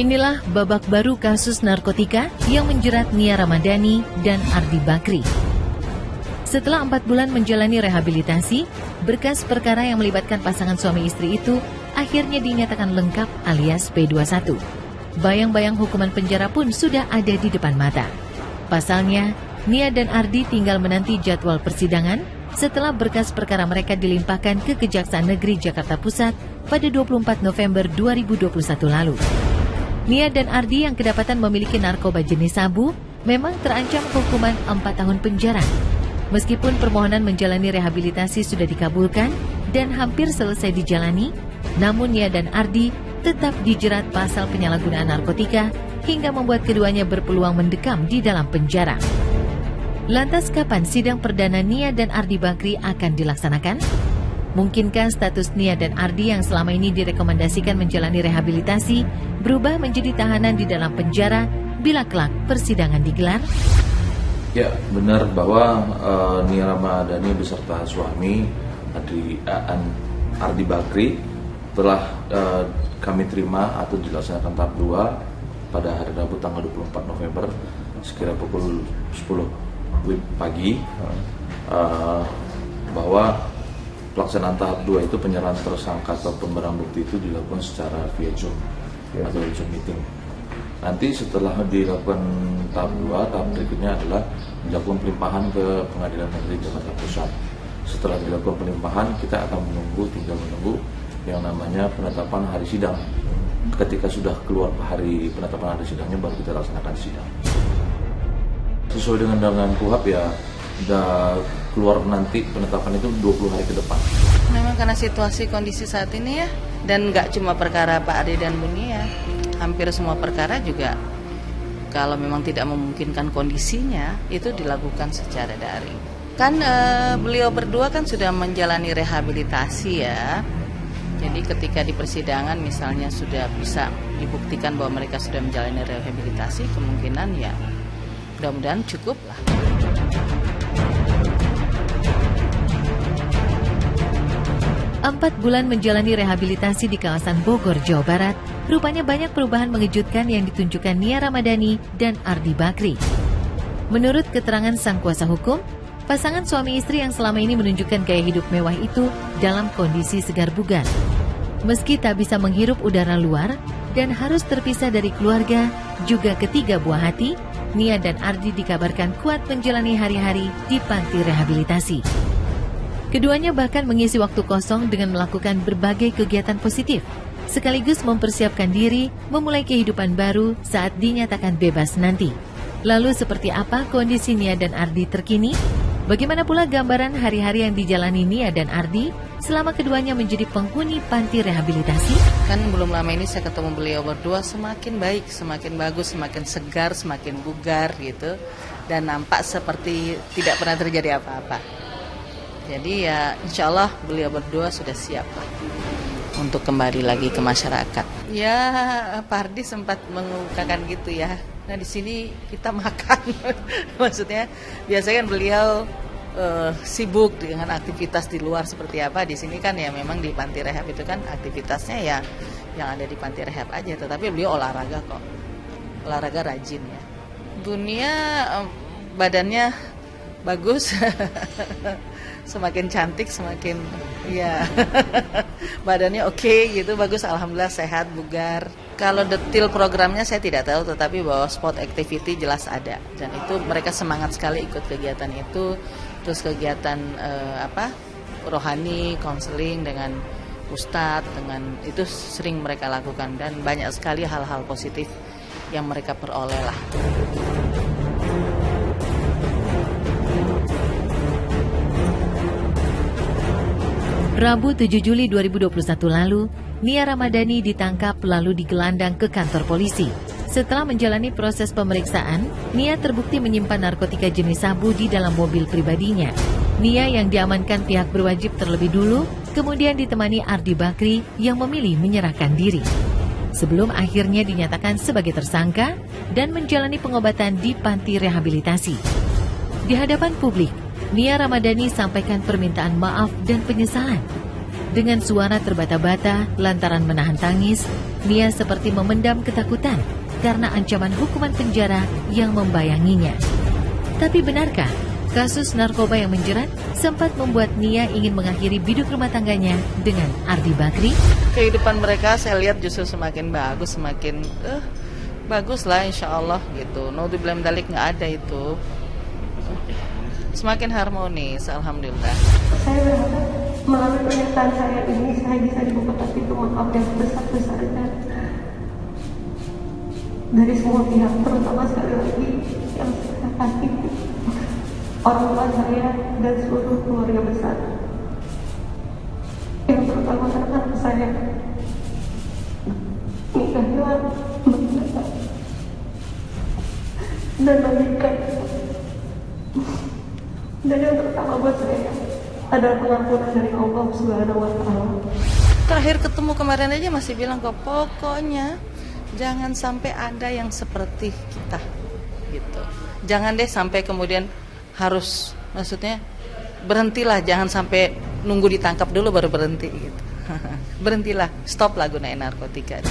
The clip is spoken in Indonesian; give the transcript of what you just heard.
Inilah babak baru kasus narkotika yang menjerat Nia Ramadhani dan Ardi Bakri. Setelah 4 bulan menjalani rehabilitasi, berkas perkara yang melibatkan pasangan suami istri itu akhirnya dinyatakan lengkap alias P21. Bayang-bayang hukuman penjara pun sudah ada di depan mata. Pasalnya, Nia dan Ardi tinggal menanti jadwal persidangan setelah berkas perkara mereka dilimpahkan ke Kejaksaan Negeri Jakarta Pusat pada 24 November 2021 lalu. Nia dan Ardi yang kedapatan memiliki narkoba jenis sabu memang terancam hukuman 4 tahun penjara. Meskipun permohonan menjalani rehabilitasi sudah dikabulkan dan hampir selesai dijalani, namun Nia dan Ardi tetap dijerat pasal penyalahgunaan narkotika hingga membuat keduanya berpeluang mendekam di dalam penjara. Lantas kapan sidang perdana Nia dan Ardi Bakri akan dilaksanakan? Mungkinkah status Nia dan Ardi yang selama ini direkomendasikan menjalani rehabilitasi berubah menjadi tahanan di dalam penjara bila kelak persidangan digelar? Ya, benar bahwa Nia Ramadhani beserta suami Ardi Bakri telah kami terima atau dilaksanakan tahap 2 pada hari Rabu tanggal 24 November sekira pukul 10 pagi bahwa pelaksanaan tahap 2 itu penyerahan tersangka ataupun barang bukti itu dilakukan secara via Zoom atau Zoom meeting. Nanti setelah dilakukan tahap 2, tahap berikutnya adalah dilakukan pelimpahan ke Pengadilan Negeri Jakarta Pusat. Setelah dilakukan pelimpahan, kita akan tinggal menunggu yang namanya penetapan hari sidang. Ketika sudah keluar hari penetapan hari sidangnya, baru kita laksanakan sidang. Sesuai dengan KUHP ya, sudah keluar nanti penetapan itu 20 hari ke depan. Memang karena situasi kondisi saat ini ya, dan nggak cuma perkara Pak Ardi dan Bu Nia, hampir semua perkara juga kalau memang tidak memungkinkan kondisinya itu dilakukan secara daring. Kan beliau berdua kan sudah menjalani rehabilitasi ya. Jadi ketika di persidangan misalnya sudah bisa dibuktikan bahwa mereka sudah menjalani rehabilitasi, kemungkinan ya mudah-mudahan cukup lah. Empat bulan menjalani rehabilitasi di kawasan Bogor, Jawa Barat, rupanya banyak perubahan mengejutkan yang ditunjukkan Nia Ramadhani dan Ardi Bakri. Menurut keterangan sang kuasa hukum, pasangan suami istri yang selama ini menunjukkan gaya hidup mewah itu dalam kondisi segar bugar. Meski tak bisa menghirup udara luar dan harus terpisah dari keluarga, juga ketiga buah hati, Nia dan Ardi dikabarkan kuat menjalani hari-hari di panti rehabilitasi. Keduanya bahkan mengisi waktu kosong dengan melakukan berbagai kegiatan positif, sekaligus mempersiapkan diri memulai kehidupan baru saat dinyatakan bebas nanti. Lalu seperti apa kondisi Nia dan Ardi terkini? Bagaimana pula gambaran hari-hari yang dijalani Nia dan Ardi selama keduanya menjadi penghuni panti rehabilitasi? Kan belum lama ini saya ketemu beliau berdua, semakin baik, semakin bagus, semakin segar, semakin bugar gitu. Dan nampak seperti tidak pernah terjadi apa-apa. Jadi ya insya Allah beliau berdua sudah siap lah untuk kembali lagi ke masyarakat. Ya Pak Ardi sempat mengungkapkan gitu ya. Nah di sini kita makan, maksudnya biasanya kan beliau sibuk dengan aktivitas di luar seperti apa. Di sini kan ya memang di panti rehab itu kan aktivitasnya ya yang ada di panti rehab aja. Tetapi beliau olahraga kok, olahraga rajin ya. Dunia badannya bagus. Semakin cantik semakin ya badannya oke gitu, bagus, alhamdulillah sehat, bugar. Kalau detail programnya saya tidak tahu, tetapi bahwa sport activity jelas ada dan itu mereka semangat sekali ikut kegiatan itu. Terus kegiatan rohani, konseling dengan ustadz, dengan itu sering mereka lakukan dan banyak sekali hal-hal positif yang mereka peroleh lah. Rabu 7 Juli 2021 lalu, Nia Ramadhani ditangkap lalu digelandang ke kantor polisi. Setelah menjalani proses pemeriksaan, Nia terbukti menyimpan narkotika jenis sabu di dalam mobil pribadinya. Nia yang diamankan pihak berwajib terlebih dulu, kemudian ditemani Ardi Bakri yang memilih menyerahkan diri. Sebelum akhirnya dinyatakan sebagai tersangka dan menjalani pengobatan di panti rehabilitasi. Di hadapan publik, Nia Ramadhani sampaikan permintaan maaf dan penyesalan. Dengan suara terbata-bata lantaran menahan tangis, Nia seperti memendam ketakutan karena ancaman hukuman penjara yang membayanginya. Tapi benarkah kasus narkoba yang menjerat sempat membuat Nia ingin mengakhiri biduk rumah tangganya dengan Ardi Bakri? Kehidupan mereka saya lihat justru semakin bagus, semakin bagus lah insya Allah gitu. Naudzubillah min dzalik, nggak ada itu. Semakin harmonis, alhamdulillah. Saya berharap melalui pernyataan saya ini saya bisa dibuka pintu maaf yang sebesar-besarnya dari semua pihak, terutama sekali lagi yang saya kasih orang tua saya dan seluruh keluarga besar, yang terutama anak saya. Nikahlah mendadak dan menikah, dan yang terutama buat saya adalah pengampunan dari Allah Subhanahu wa Ta'ala. Terakhir ketemu kemarin aja masih bilang kok, pokoknya jangan sampai ada yang seperti kita gitu. Jangan deh sampai kemudian harus, maksudnya berhentilah, jangan sampai nunggu ditangkap dulu baru berhenti gitu. Berhentilah, stop lah gunain narkotika.